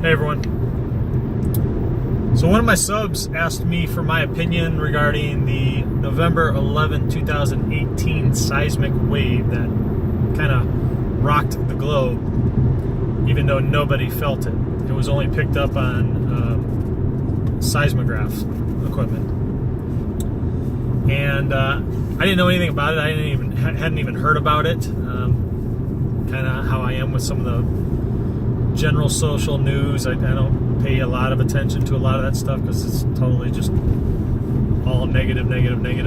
Hey everyone. So one of my subs asked me for my opinion regarding the November 11, 2018 seismic wave that kind of rocked the globe, even though nobody felt it. It was only picked up on seismograph equipment. And I didn't know anything about it. I hadn't even heard about it. Kind of how I am with some of the general social news. I don't pay a lot of attention to a lot of that stuff because it's totally just all negative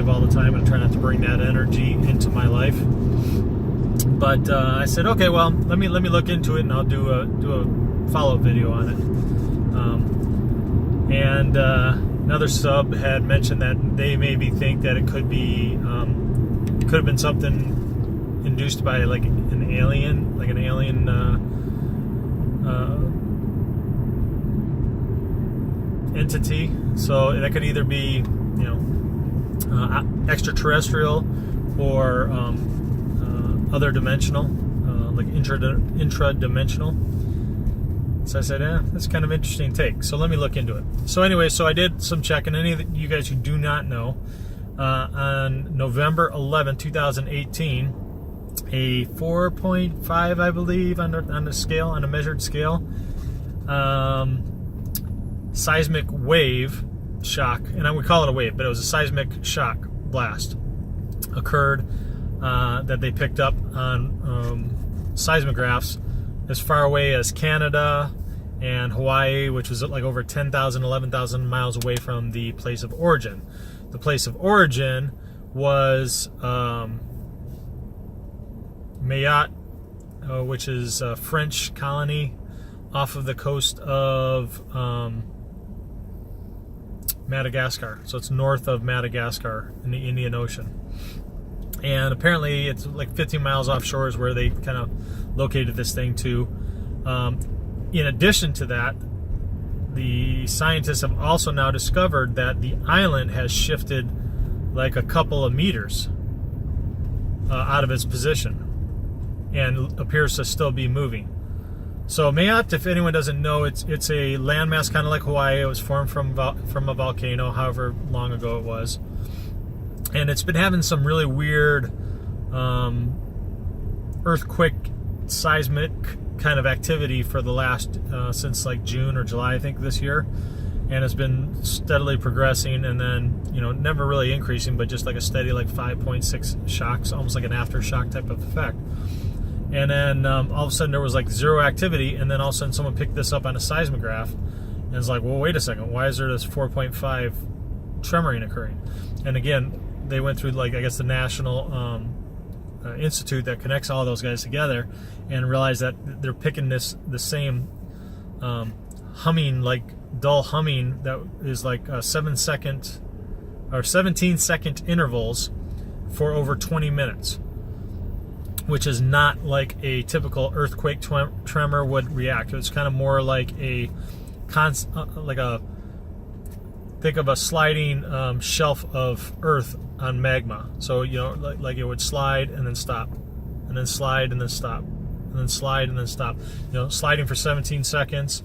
all the time, and I try not to bring that energy into my life. But I said, okay, well, let me look into it, and I'll do a follow-up video on it. And another sub had mentioned that they maybe think that it could have been something induced by like an alien entity. So that could either be, extraterrestrial or other dimensional, like intra-dimensional. So I said, that's kind of interesting take. So let me look into it. So anyway, I did some checking. Any of you guys who do not know, on November 11, 2018, a 4.5, I believe, on a measured scale, seismic wave shock, and I would call it a wave, but it was a seismic shock blast occurred that they picked up on seismographs as far away as Canada and Hawaii, which was like over 10,000, 11,000 miles away from the place of origin. The place of origin was Mayotte, which is a French colony off of the coast of Madagascar. So it's north of Madagascar in the Indian Ocean. And apparently it's like 15 miles offshore is where they kind of located this thing too. In addition to that, the scientists have also now discovered that the island has shifted like a couple of meters out of its position and appears to still be moving. So Mayotte, if anyone doesn't know, it's a landmass kind of like Hawaii. It was formed from a volcano, however long ago it was, and it's been having some really weird earthquake, seismic kind of activity for the last since like June or July, I think, this year, and it's been steadily progressing, and then never really increasing, but just like a steady like 5.6 shocks, almost like an aftershock type of effect. And then all of a sudden there was like zero activity, and then all of a sudden someone picked this up on a seismograph and it's like, well, wait a second, why is there this 4.5 tremoring occurring? And again, they went through, like, I guess the National Institute that connects all those guys together, and realized that they're picking the same humming, like dull humming, that is like 7-second or 17-second intervals for over 20 minutes. Which is not like a typical earthquake tremor would react. It's kind of more like think of a sliding shelf of earth on magma. So like it would slide and then stop, and then slide and then stop, and then slide and then stop. Sliding for 17 seconds,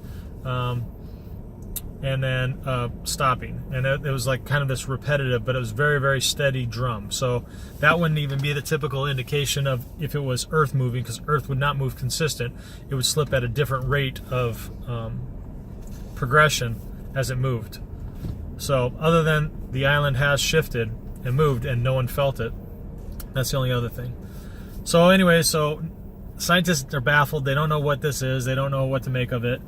and then stopping, and it was like kind of this repetitive, but it was very, very steady drum. So that wouldn't even be the typical indication of if it was earth moving, because earth would not move consistent. It would slip at a different rate of progression as it moved. So other than the island has shifted and moved and no one felt it, that's the only other thing. So anyway, so scientists are baffled. They don't know what this is. They don't know what to make of it.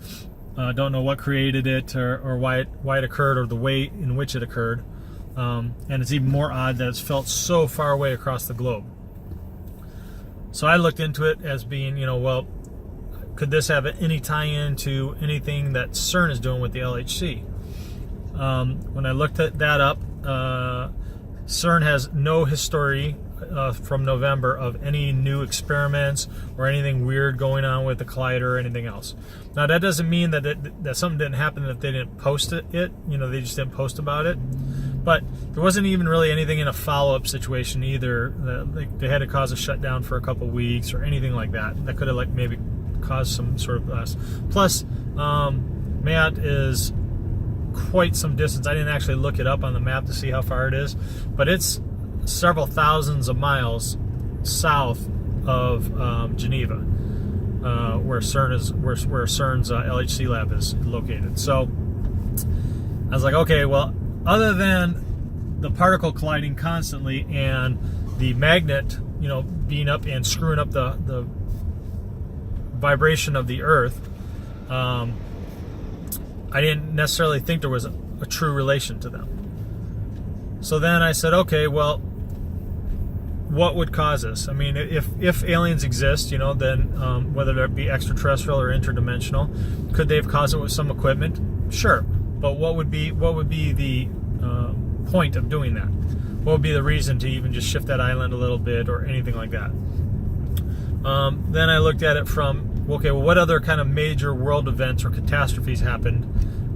Don't know what created it, or why it occurred, or the way in which it occurred. And it's even more odd that it's felt so far away across the globe. So I looked into it as being, well, could this have any tie-in to anything that Cern is doing with the LHC? When I looked that up, Cern has no history from November of any new experiments or anything weird going on with the collider or anything else. Now that doesn't mean that something didn't happen, that they didn't post it. They just didn't post about it. But there wasn't even really anything in a follow-up situation either. They had to cause a shutdown for a couple weeks or anything like that. That could have maybe caused some sort of blast. Plus, Mayotte is quite some distance. I didn't actually look it up on the map to see how far it is, but it's several thousands of miles south of Geneva, where Cern is, where Cern's LHC lab is located. So I was like, okay, well, other than the particle colliding constantly and the magnet, being up and screwing up the vibration of the Earth, I didn't necessarily think there was a true relation to them. So then I said, okay, well, what would cause this? I mean, if aliens exist, then whether it be extraterrestrial or interdimensional, could they have caused it with some equipment? Sure, but what would be the point of doing that? What would be the reason to even just shift that island a little bit or anything like that? Then I looked at it from, okay, well, what other kind of major world events or catastrophes happened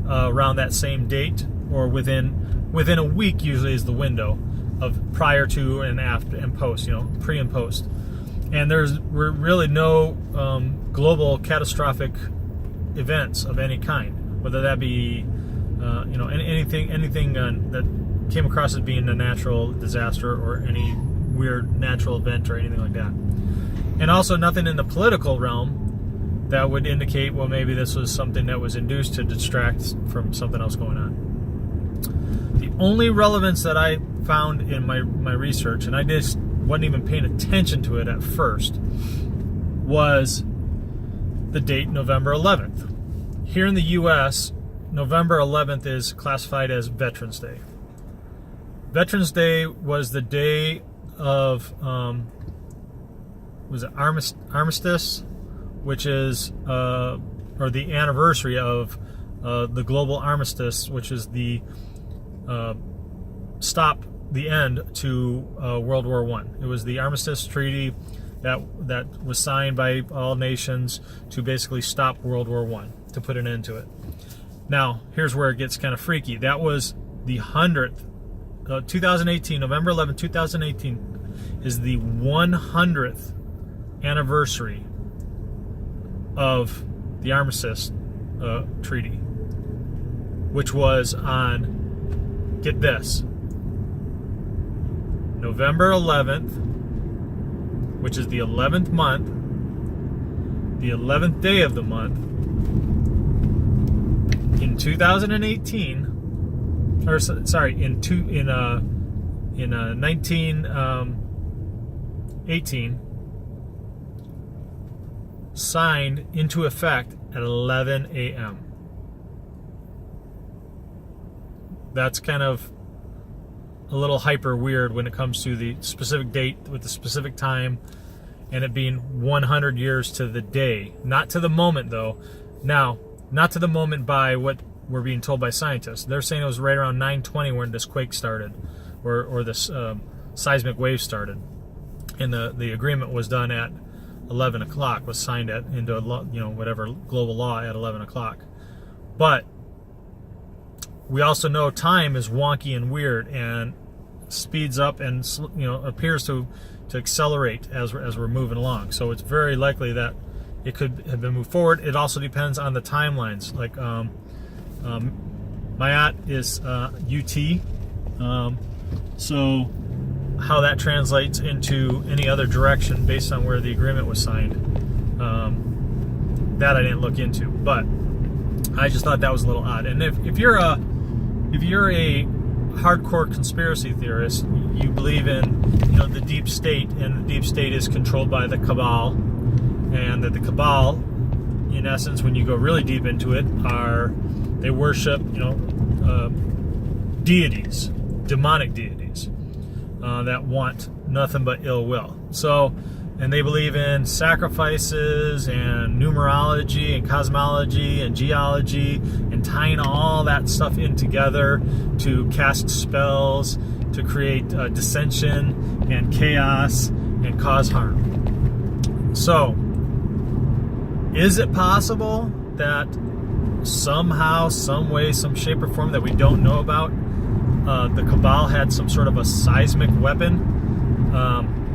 around that same date, or within a week usually is the window of prior to and after and post, pre and post. And were really no global catastrophic events of any kind, whether that be anything that came across as being a natural disaster or any weird natural event or anything like that. And also nothing in the political realm that would indicate, well, maybe this was something that was induced to distract from something else going on. The only relevance that I found in my research, and I just wasn't even paying attention to it at first, was the date November 11th. Here in the U.S., November 11th is classified as Veterans Day. Veterans Day was the day of, was it Armistice? Which is, or the anniversary of the global armistice, which is the stop the end to World War I. It was the armistice treaty that was signed by all nations to basically stop World War I, to put an end to it. Now, here's where it gets kind of freaky. That was the 100th, 2018, November 11, 2018, is the 100th anniversary of the armistice treaty, which was on, get this, November 11th, which is the 11th month, the 11th day of the month, in 2018, or sorry, in 1918, signed into effect at 11 a.m. That's kind of a little hyper weird when it comes to the specific date with the specific time and it being 100 years to the day. Not to the moment, though. Now, not to the moment by what we're being told by scientists. They're saying it was right around 9:20 when this quake started, or this seismic wave started. And the agreement was done at 11 o'clock, was signed into whatever global law at 11 o'clock. But we also know time is wonky and weird and speeds up and appears to accelerate as we're moving along. So it's very likely that it could have been moved forward. It also depends on the timelines. Like Mayotte is UT, so how that translates into any other direction based on where the agreement was signed, that I didn't look into, but I just thought that was a little odd. And if you're a hardcore conspiracy theorist, you believe in the deep state, and the deep state is controlled by the Cabal, and that the Cabal, in essence, when you go really deep into it, they worship deities, demonic deities, that want nothing but ill will. So, and they believe in sacrifices and numerology and cosmology and geology and tying all that stuff in together to cast spells, to create dissension and chaos and cause harm. So, is it possible that somehow, some way, some shape or form that we don't know about, the Cabal had some sort of a seismic weapon,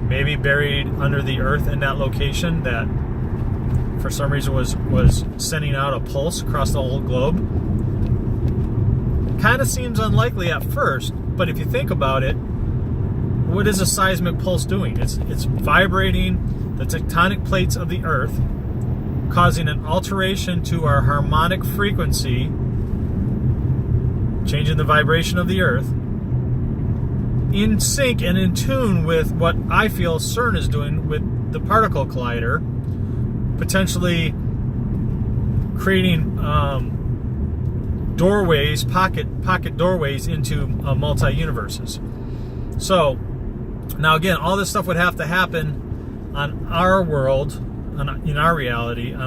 maybe buried under the earth in that location, that for some reason was sending out a pulse across the whole globe. Kind of seems unlikely at first, but if you think about it, what is a seismic pulse doing? It's vibrating the tectonic plates of the Earth, causing an alteration to our harmonic frequency, changing the vibration of the Earth, in sync and in tune with what I feel CERN is doing with the particle collider, potentially creating doorways, pocket doorways into multi-universes. So now again, all this stuff would have to happen on our world, in our reality, in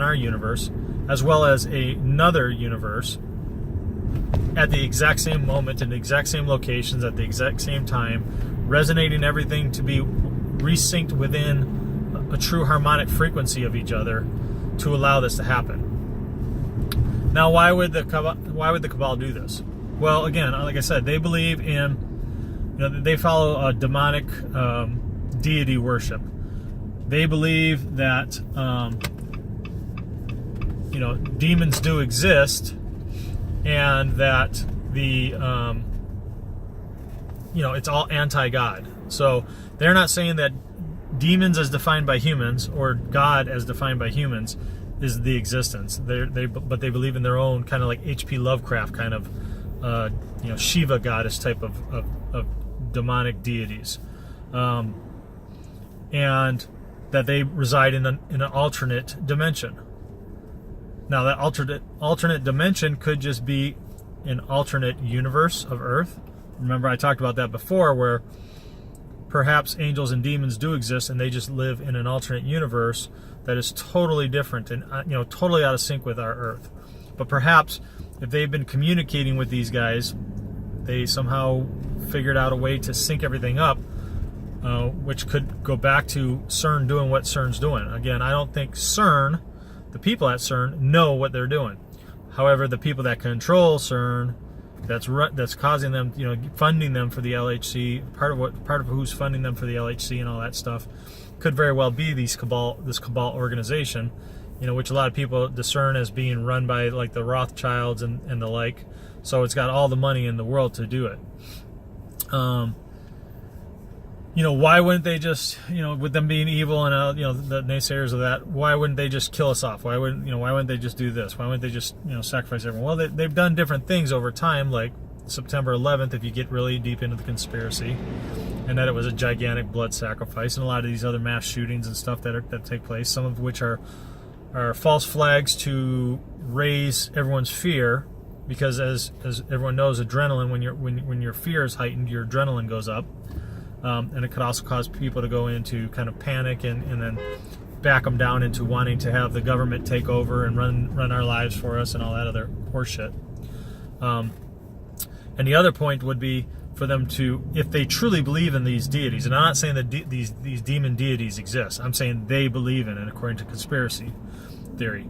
our universe, as well as another universe, at the exact same moment, in the exact same locations, at the exact same time, resonating everything to be resynced within a true harmonic frequency of each other to allow this to happen. Now, why would the Cabal do this? Well, again, like I said, they believe in, they follow a demonic deity worship. They believe that demons do exist, and that the it's all anti-God. So they're not saying that demons as defined by humans or God as defined by humans is the existence. But they believe in their own kind of like H.P. Lovecraft kind of Shiva goddess type of demonic deities, and that they reside in an alternate dimension. Now, that alternate dimension could just be an alternate universe of Earth. Remember, I talked about that before, where perhaps angels and demons do exist, and they just live in an alternate universe that is totally different and totally out of sync with our Earth. But perhaps if they've been communicating with these guys, they somehow figured out a way to sync everything up, which could go back to CERN doing what CERN's doing. Again, I don't think CERN, the people at CERN, know what they're doing. However, the people that control CERN, that's causing them, funding them for the LHC, part of who's funding them for the LHC and all that stuff, could very well be this Cabal organization, which a lot of people discern as being run by like the Rothschilds and the like. So it's got all the money in the world to do it. Why wouldn't they just, with them being evil and the naysayers of that, why wouldn't they just kill us off? Why wouldn't they just do this? Why wouldn't they just sacrifice everyone? Well, they've done different things over time, like September 11th, if you get really deep into the conspiracy, and that it was a gigantic blood sacrifice, and a lot of these other mass shootings and stuff that take place, some of which are false flags to raise everyone's fear, because as everyone knows, adrenaline, when your fear is heightened, your adrenaline goes up. And it could also cause people to go into kind of panic and then back them down into wanting to have the government take over and run our lives for us and all that other horseshit. And the other point would be for them to, if they truly believe in these deities, and I'm not saying that these demon deities exist, I'm saying they believe in it according to conspiracy theory.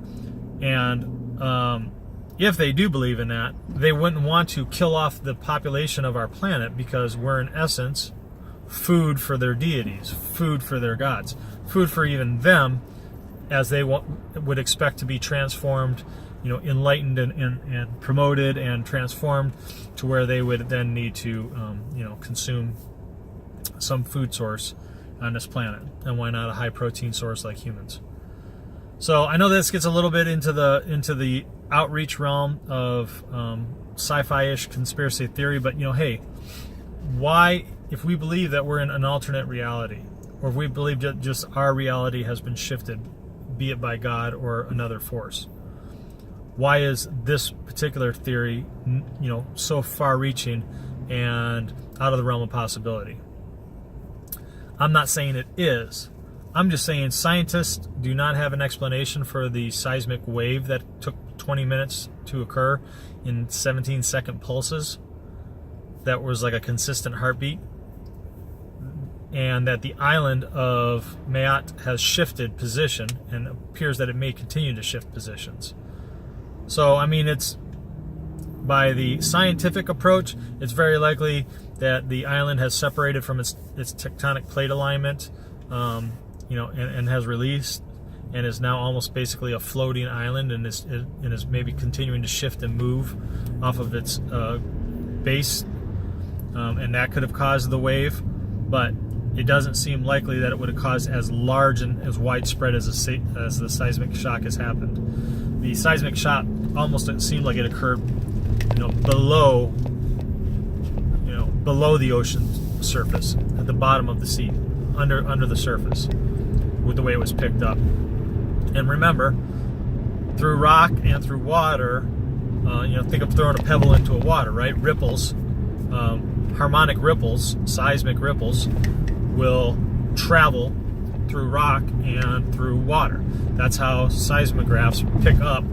And if they do believe in that, they wouldn't want to kill off the population of our planet, because we're in essence food for their deities, food for their gods, food for even them, as they would expect to be transformed, enlightened and promoted and transformed to where they would then need to, consume some food source on this planet, and why not a high protein source like humans? So I know this gets a little bit into the outreach realm of sci-fi-ish conspiracy theory, but hey, why? If we believe that we're in an alternate reality, or if we believe that just our reality has been shifted, be it by God or another force, why is this particular theory, so far-reaching and out of the realm of possibility? I'm not saying it is. I'm just saying scientists do not have an explanation for the seismic wave that took 20 minutes to occur in 17-second pulses. That was like a consistent heartbeat. And that the island of Mayotte has shifted position, and appears that it may continue to shift positions. So, I mean, it's by the scientific approach, it's very likely that the island has separated from its tectonic plate alignment, and has released, and is now almost basically a floating island, and is maybe continuing to shift and move off of its base, and that could have caused the wave, but it doesn't seem likely that it would have caused as large and as widespread as the seismic shock has happened. The seismic shock almost seemed like it occurred, below the ocean surface, at the bottom of the sea, under the surface, with the way it was picked up. And remember, through rock and through water, think of throwing a pebble into a water, right? Ripples, harmonic ripples, seismic ripples, will travel through rock and through water. That's how seismographs pick up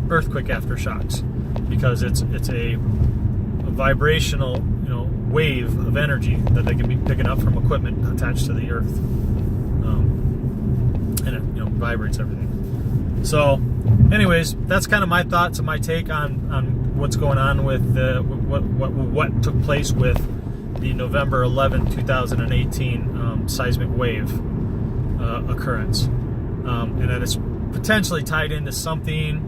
earthquake aftershocks, because it's a vibrational wave of energy that they can be picking up from equipment attached to the earth, and it vibrates everything. So anyways, that's kind of my thoughts and my take on what's going on with what took place with the November 11, 2018 seismic wave occurrence, and that it's potentially tied into something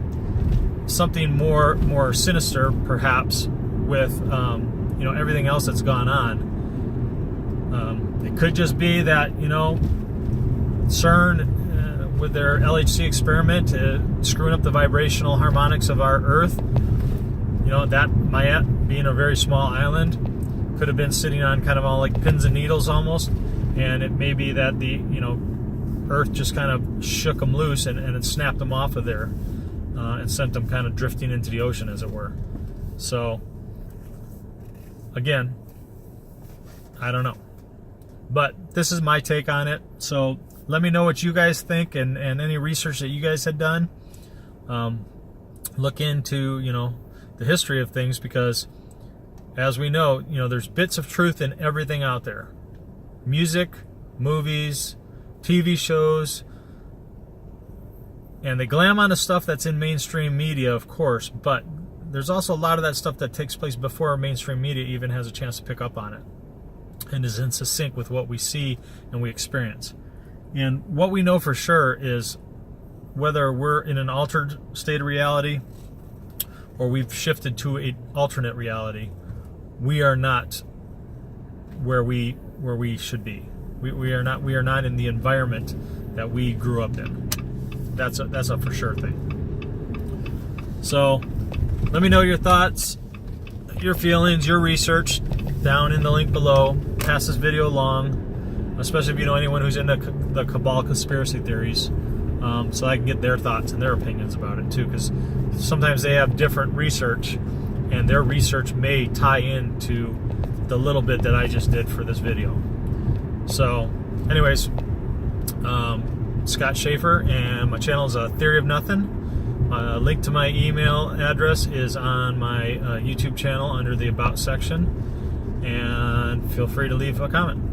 more sinister, perhaps, with everything else that's gone on. It could just be that CERN with their LHC experiment screwing up the vibrational harmonics of our Earth. That Mayotte, being a very small island, could have been sitting on kind of all like pins and needles almost, and it may be that the Earth just kind of shook them loose and it snapped them off of there, and sent them kind of drifting into the ocean, as it were. So again, I don't know, but this is my take on it. So let me know what you guys think, and any research that you guys had done. Look into the history of things, because as we know, there's bits of truth in everything out there. Music, movies, TV shows, and they glam on the stuff that's in mainstream media, of course, but there's also a lot of that stuff that takes place before mainstream media even has a chance to pick up on it, and is in sync with what we see and we experience. And what we know for sure is, whether we're in an altered state of reality or we've shifted to an alternate reality, we are not where we should be. We are not in the environment that we grew up in. That's a for sure thing. So let me know your thoughts, your feelings, your research down in the link below. Pass this video along, especially if you know anyone who's into the Cabal conspiracy theories, so I can get their thoughts and their opinions about it too, because sometimes they have different research, and their research may tie into the little bit that I just did for this video. So anyways, Scott Schaefer, and my channel is Theory of Nothing. Link to my email address is on my YouTube channel under the About section, and feel free to leave a comment.